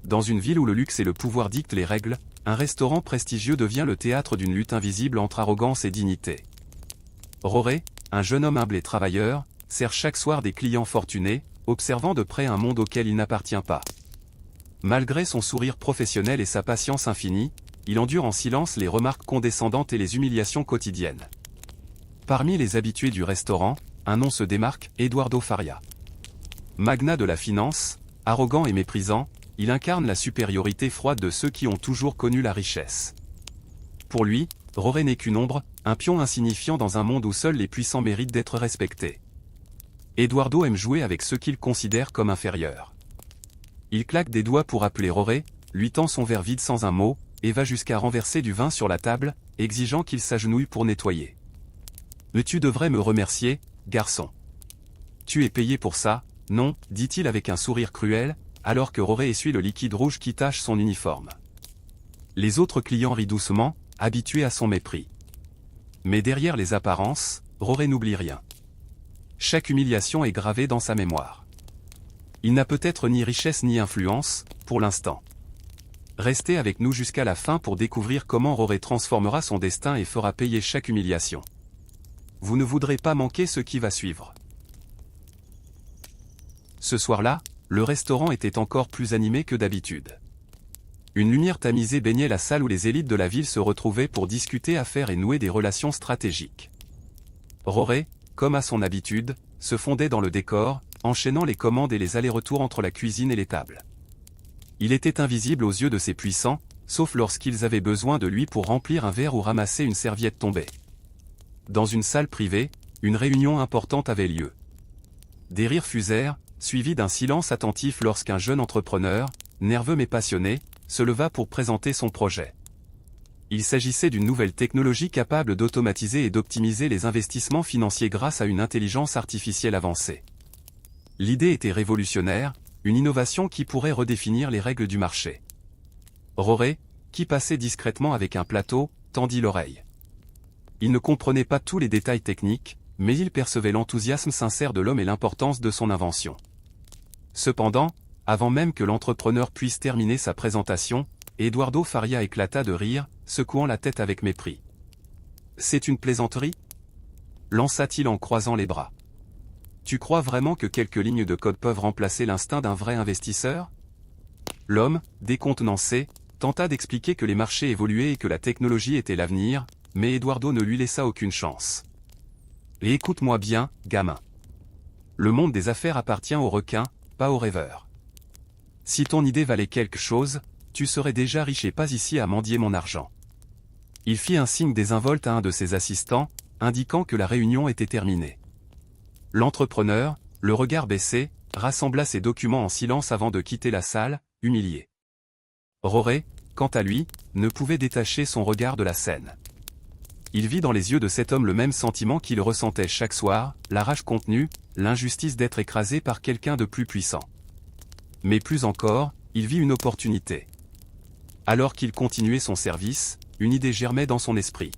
Dans une ville où le luxe et le pouvoir dictent les règles, un restaurant prestigieux devient le théâtre d'une lutte invisible entre arrogance et dignité. Roré, un jeune homme humble et travailleur, sert chaque soir des clients fortunés, observant de près un monde auquel il n'appartient pas. Malgré son sourire professionnel et sa patience infinie, il endure en silence les remarques condescendantes et les humiliations quotidiennes. Parmi les habitués du restaurant, un nom se démarque, Eduardo Faria. Magnat de la finance, arrogant et méprisant, il incarne la supériorité froide de ceux qui ont toujours connu la richesse. Pour lui, Roré n'est qu'une ombre, un pion insignifiant dans un monde où seuls les puissants méritent d'être respectés. Eduardo aime jouer avec ceux qu'il considère comme inférieurs. Il claque des doigts pour appeler Roré, lui tend son verre vide sans un mot, et va jusqu'à renverser du vin sur la table, exigeant qu'il s'agenouille pour nettoyer. « Mais tu devrais me remercier, garçon. Tu es payé pour ça, non ?» dit-il avec un sourire cruel, alors que Roré essuie le liquide rouge qui tache son uniforme. Les autres clients rient doucement, habitués à son mépris. Mais derrière les apparences, Roré n'oublie rien. Chaque humiliation est gravée dans sa mémoire. Il n'a peut-être ni richesse ni influence, pour l'instant. Restez avec nous jusqu'à la fin pour découvrir comment Roré transformera son destin et fera payer chaque humiliation. Vous ne voudrez pas manquer ce qui va suivre. Ce soir-là, le restaurant était encore plus animé que d'habitude. Une lumière tamisée baignait la salle où les élites de la ville se retrouvaient pour discuter affaires et nouer des relations stratégiques. Roré, comme à son habitude, se fondait dans le décor, enchaînant les commandes et les allers-retours entre la cuisine et les tables. Il était invisible aux yeux de ses puissants, sauf lorsqu'ils avaient besoin de lui pour remplir un verre ou ramasser une serviette tombée. Dans une salle privée, une réunion importante avait lieu. Des rires fusèrent, suivis d'un silence attentif lorsqu'un jeune entrepreneur, nerveux mais passionné, se leva pour présenter son projet. Il s'agissait d'une nouvelle technologie capable d'automatiser et d'optimiser les investissements financiers grâce à une intelligence artificielle avancée. L'idée était révolutionnaire, une innovation qui pourrait redéfinir les règles du marché. Roré, qui passait discrètement avec un plateau, tendit l'oreille. Il ne comprenait pas tous les détails techniques, mais il percevait l'enthousiasme sincère de l'homme et l'importance de son invention. Cependant, avant même que l'entrepreneur puisse terminer sa présentation, Eduardo Faria éclata de rire, secouant la tête avec mépris. « C'est une plaisanterie » lança-t-il en croisant les bras. « Tu crois vraiment que quelques lignes de code peuvent remplacer l'instinct d'un vrai investisseur ?» L'homme, décontenancé, tenta d'expliquer que les marchés évoluaient et que la technologie était l'avenir, mais Eduardo ne lui laissa aucune chance. « Et écoute-moi bien, gamin. Le monde des affaires appartient aux requins, pas aux rêveurs. Si ton idée valait quelque chose, tu serais déjà riche et pas ici à mendier mon argent. » Il fit un signe désinvolte à un de ses assistants, indiquant que la réunion était terminée. L'entrepreneur, le regard baissé, rassembla ses documents en silence avant de quitter la salle, humilié. Roré, quant à lui, ne pouvait détacher son regard de la scène. Il vit dans les yeux de cet homme le même sentiment qu'il ressentait chaque soir, la rage contenue, l'injustice d'être écrasé par quelqu'un de plus puissant. Mais plus encore, il vit une opportunité. Alors qu'il continuait son service, une idée germait dans son esprit.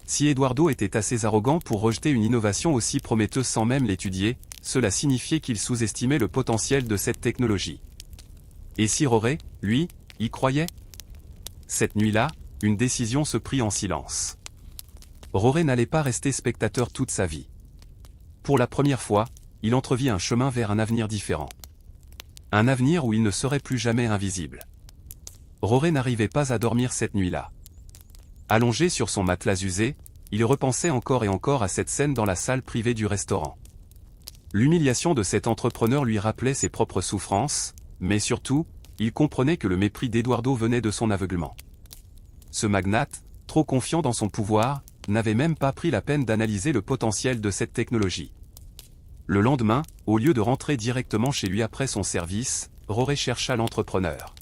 Si Eduardo était assez arrogant pour rejeter une innovation aussi prometteuse sans même l'étudier, cela signifiait qu'il sous-estimait le potentiel de cette technologie. Et si Roré, lui, y croyait? Cette nuit-là, une décision se prit en silence. Roré n'allait pas rester spectateur toute sa vie. Pour la première fois, il entrevit un chemin vers un avenir différent. Un avenir où il ne serait plus jamais invisible. Roré n'arrivait pas à dormir cette nuit-là. Allongé sur son matelas usé, il repensait encore et encore à cette scène dans la salle privée du restaurant. L'humiliation de cet entrepreneur lui rappelait ses propres souffrances, mais surtout, il comprenait que le mépris d'Eduardo venait de son aveuglement. Ce magnate, trop confiant dans son pouvoir, n'avait même pas pris la peine d'analyser le potentiel de cette technologie. Le lendemain, au lieu de rentrer directement chez lui après son service, Roré chercha l'entrepreneur.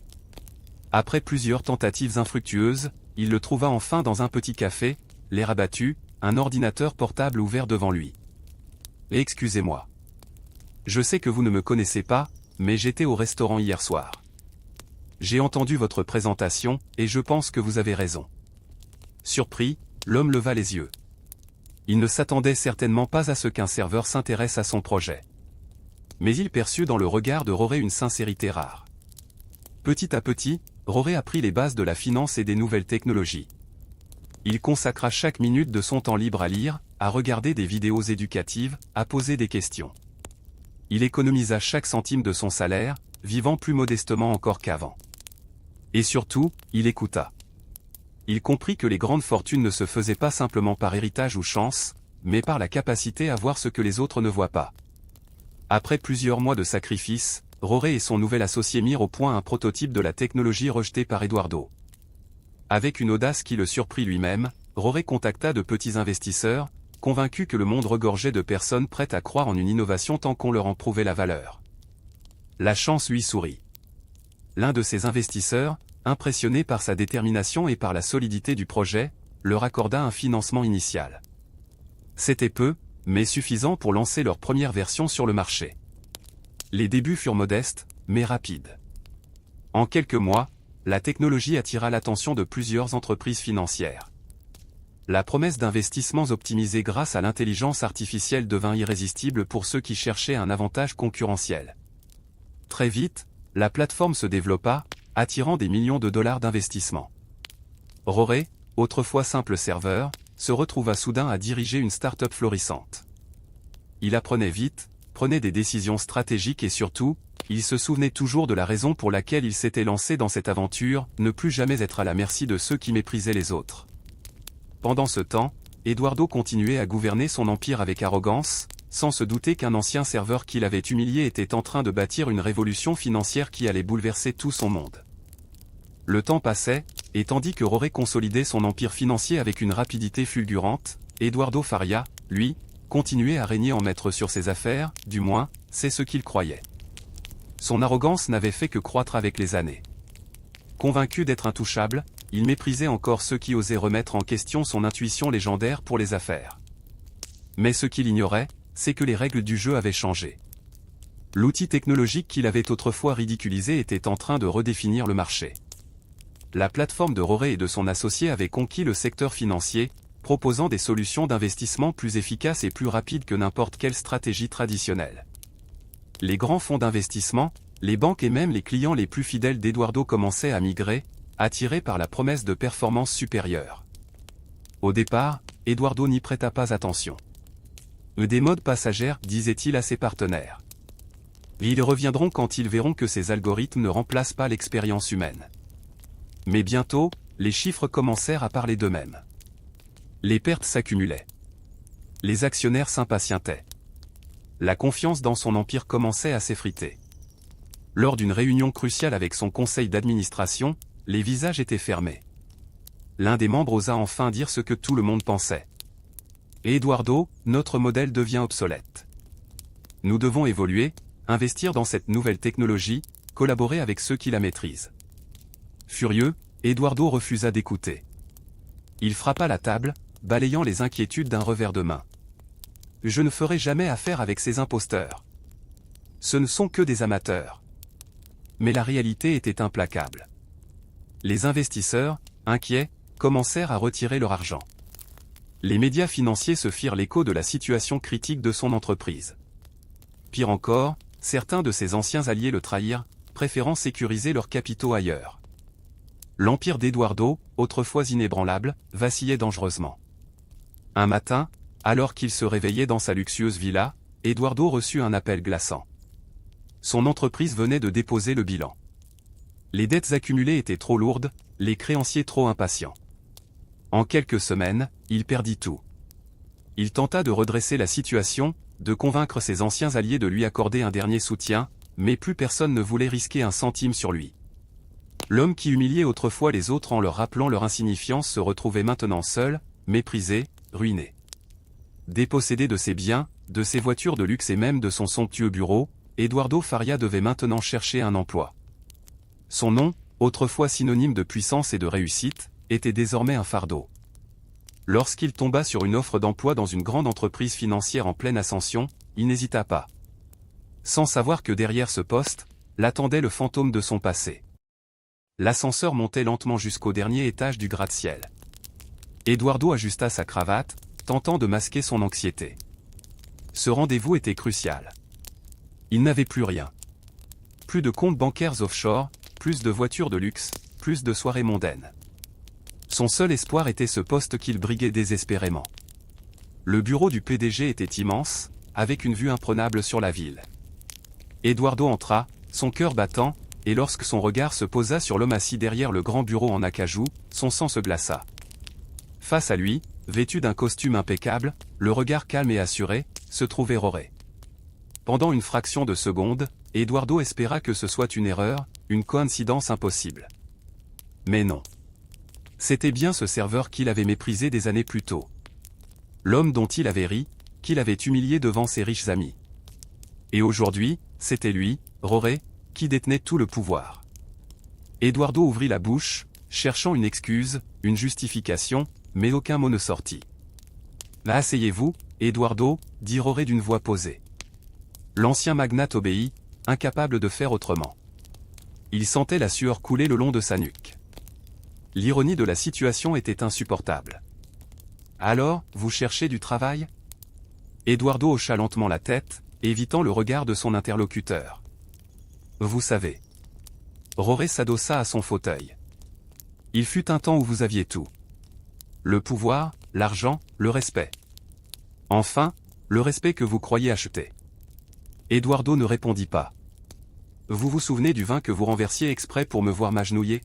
Après plusieurs tentatives infructueuses, il le trouva enfin dans un petit café, l'air abattu, un ordinateur portable ouvert devant lui. « Excusez-moi. Je sais que vous ne me connaissez pas, mais j'étais au restaurant hier soir. J'ai entendu votre présentation, et je pense que vous avez raison. » Surpris, l'homme leva les yeux. Il ne s'attendait certainement pas à ce qu'un serveur s'intéresse à son projet. Mais il perçut dans le regard de Roré une sincérité rare. Petit à petit, Roré apprit les bases de la finance et des nouvelles technologies. Il consacra chaque minute de son temps libre à lire, à regarder des vidéos éducatives, à poser des questions. Il économisa chaque centime de son salaire, vivant plus modestement encore qu'avant. Et surtout, il écouta. Il comprit que les grandes fortunes ne se faisaient pas simplement par héritage ou chance, mais par la capacité à voir ce que les autres ne voient pas. Après plusieurs mois de sacrifices, Roré et son nouvel associé mirent au point un prototype de la technologie rejetée par Eduardo. Avec une audace qui le surprit lui-même, Roré contacta de petits investisseurs, convaincu que le monde regorgeait de personnes prêtes à croire en une innovation tant qu'on leur en prouvait la valeur. La chance lui sourit. L'un de ces investisseurs, impressionné par sa détermination et par la solidité du projet, leur accorda un financement initial. C'était peu, mais suffisant pour lancer leur première version sur le marché. Les débuts furent modestes, mais rapides. En quelques mois, la technologie attira l'attention de plusieurs entreprises financières. La promesse d'investissements optimisés grâce à l'intelligence artificielle devint irrésistible pour ceux qui cherchaient un avantage concurrentiel. Très vite, la plateforme se développa, attirant des millions de dollars d'investissement. Roré, autrefois simple serveur, se retrouva soudain à diriger une start-up florissante. Il apprenait vite, prenait des décisions stratégiques et surtout, il se souvenait toujours de la raison pour laquelle il s'était lancé dans cette aventure, ne plus jamais être à la merci de ceux qui méprisaient les autres. Pendant ce temps, Eduardo continuait à gouverner son empire avec arrogance, sans se douter qu'un ancien serveur qui l'avait humilié était en train de bâtir une révolution financière qui allait bouleverser tout son monde. Le temps passait, et tandis que Roré consolidait son empire financier avec une rapidité fulgurante, Eduardo Faria, lui, continuait à régner en maître sur ses affaires, du moins, c'est ce qu'il croyait. Son arrogance n'avait fait que croître avec les années. Convaincu d'être intouchable, il méprisait encore ceux qui osaient remettre en question son intuition légendaire pour les affaires. Mais ce qu'il ignorait, c'est que les règles du jeu avaient changé. L'outil technologique qu'il avait autrefois ridiculisé était en train de redéfinir le marché. La plateforme de Roré et de son associé avait conquis le secteur financier, proposant des solutions d'investissement plus efficaces et plus rapides que n'importe quelle stratégie traditionnelle. Les grands fonds d'investissement, les banques et même les clients les plus fidèles d'Eduardo commençaient à migrer, attirés par la promesse de performances supérieures. Au départ, Eduardo n'y prêta pas attention. Des modes passagères, disait-il à ses partenaires. Ils reviendront quand ils verront que ces algorithmes ne remplacent pas l'expérience humaine. Mais bientôt, les chiffres commencèrent à parler d'eux-mêmes. Les pertes s'accumulaient. Les actionnaires s'impatientaient. La confiance dans son empire commençait à s'effriter. Lors d'une réunion cruciale avec son conseil d'administration, les visages étaient fermés. L'un des membres osa enfin dire ce que tout le monde pensait. Eduardo, notre modèle devient obsolète. Nous devons évoluer, investir dans cette nouvelle technologie, collaborer avec ceux qui la maîtrisent. Furieux, Eduardo refusa d'écouter. Il frappa la table, balayant les inquiétudes d'un revers de main. Je ne ferai jamais affaire avec ces imposteurs. Ce ne sont que des amateurs. Mais la réalité était implacable. Les investisseurs, inquiets, commencèrent à retirer leur argent. Les médias financiers se firent l'écho de la situation critique de son entreprise. Pire encore, certains de ses anciens alliés le trahirent, préférant sécuriser leurs capitaux ailleurs. L'empire d'Eduardo, autrefois inébranlable, vacillait dangereusement. Un matin, alors qu'il se réveillait dans sa luxueuse villa, Eduardo reçut un appel glaçant. Son entreprise venait de déposer le bilan. Les dettes accumulées étaient trop lourdes, les créanciers trop impatients. En quelques semaines, il perdit tout. Il tenta de redresser la situation, de convaincre ses anciens alliés de lui accorder un dernier soutien, mais plus personne ne voulait risquer un centime sur lui. L'homme qui humiliait autrefois les autres en leur rappelant leur insignifiance se retrouvait maintenant seul, méprisé, ruiné. Dépossédé de ses biens, de ses voitures de luxe et même de son somptueux bureau, Eduardo Faria devait maintenant chercher un emploi. Son nom, autrefois synonyme de puissance et de réussite, était désormais un fardeau. Lorsqu'il tomba sur une offre d'emploi dans une grande entreprise financière en pleine ascension, il n'hésita pas. Sans savoir que derrière ce poste, l'attendait le fantôme de son passé. L'ascenseur montait lentement jusqu'au dernier étage du gratte-ciel. Eduardo ajusta sa cravate, tentant de masquer son anxiété. Ce rendez-vous était crucial. Il n'avait plus rien. Plus de comptes bancaires offshore, plus de voitures de luxe, plus de soirées mondaines. Son seul espoir était ce poste qu'il briguait désespérément. Le bureau du PDG était immense, avec une vue imprenable sur la ville. Eduardo entra, son cœur battant, et lorsque son regard se posa sur l'homme assis derrière le grand bureau en acajou, son sang se glaça. Face à lui, vêtu d'un costume impeccable, le regard calme et assuré, se trouvait Roré. Pendant une fraction de seconde, Eduardo espéra que ce soit une erreur, une coïncidence impossible. Mais non. C'était bien ce serveur qu'il avait méprisé des années plus tôt. L'homme dont il avait ri, qu'il avait humilié devant ses riches amis. Et aujourd'hui, c'était lui, Roré, qui détenait tout le pouvoir. Eduardo ouvrit la bouche, cherchant une excuse, une justification, mais aucun mot ne sortit. « Asseyez-vous, Eduardo, dit Roré d'une voix posée. L'ancien magnate obéit, incapable de faire autrement. Il sentait la sueur couler le long de sa nuque. L'ironie de la situation était insupportable. « Alors, vous cherchez du travail ?» Eduardo hocha lentement la tête, évitant le regard de son interlocuteur. « Vous savez. » Roré s'adossa à son fauteuil. « Il fut un temps où vous aviez tout. Le pouvoir, l'argent, le respect. Enfin, le respect que vous croyez acheter. » Eduardo ne répondit pas. « Vous vous souvenez du vin que vous renversiez exprès pour me voir m'agenouiller ?»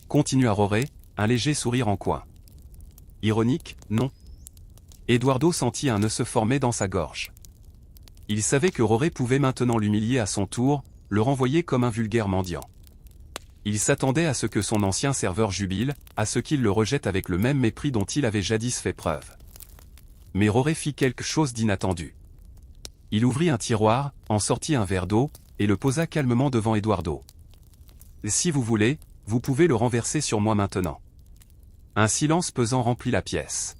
Continua Roré, un léger sourire en coin. Ironique, non. Eduardo sentit un nœud se former dans sa gorge. Il savait que Roré pouvait maintenant l'humilier à son tour, le renvoyer comme un vulgaire mendiant. Il s'attendait à ce que son ancien serveur jubile, à ce qu'il le rejette avec le même mépris dont il avait jadis fait preuve. Mais Roré fit quelque chose d'inattendu. Il ouvrit un tiroir, en sortit un verre d'eau, et le posa calmement devant Eduardo. « Si vous voulez, vous pouvez le renverser sur moi maintenant. » Un silence pesant remplit la pièce.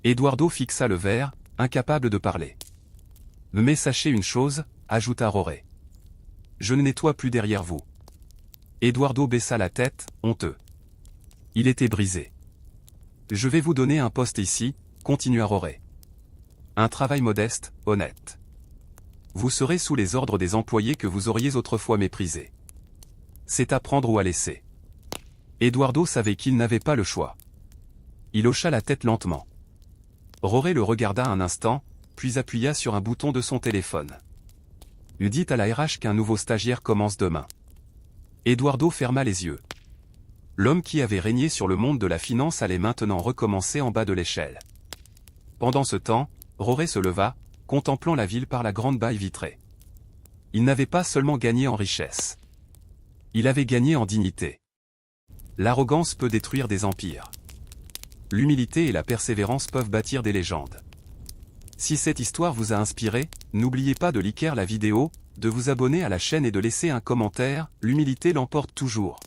Eduardo fixa le verre, incapable de parler. « Mais sachez une chose, » ajouta Roré. « Je ne nettoie plus derrière vous. » Eduardo baissa la tête, honteux. Il était brisé. « Je vais vous donner un poste ici, » continua Roré. « Un travail modeste, honnête. Vous serez sous les ordres des employés que vous auriez autrefois méprisés. C'est à prendre ou à laisser. » Eduardo savait qu'il n'avait pas le choix. Il hocha la tête lentement. Roré le regarda un instant, puis appuya sur un bouton de son téléphone. « Dites à la RH qu'un nouveau stagiaire commence demain. » Eduardo ferma les yeux. L'homme qui avait régné sur le monde de la finance allait maintenant recommencer en bas de l'échelle. Pendant ce temps, Roré se leva, contemplant la ville par la grande baille vitrée. Il n'avait pas seulement gagné en richesse. Il avait gagné en dignité. L'arrogance peut détruire des empires. L'humilité et la persévérance peuvent bâtir des légendes. Si cette histoire vous a inspiré, n'oubliez pas de liker la vidéo, de vous abonner à la chaîne et de laisser un commentaire, l'humilité l'emporte toujours.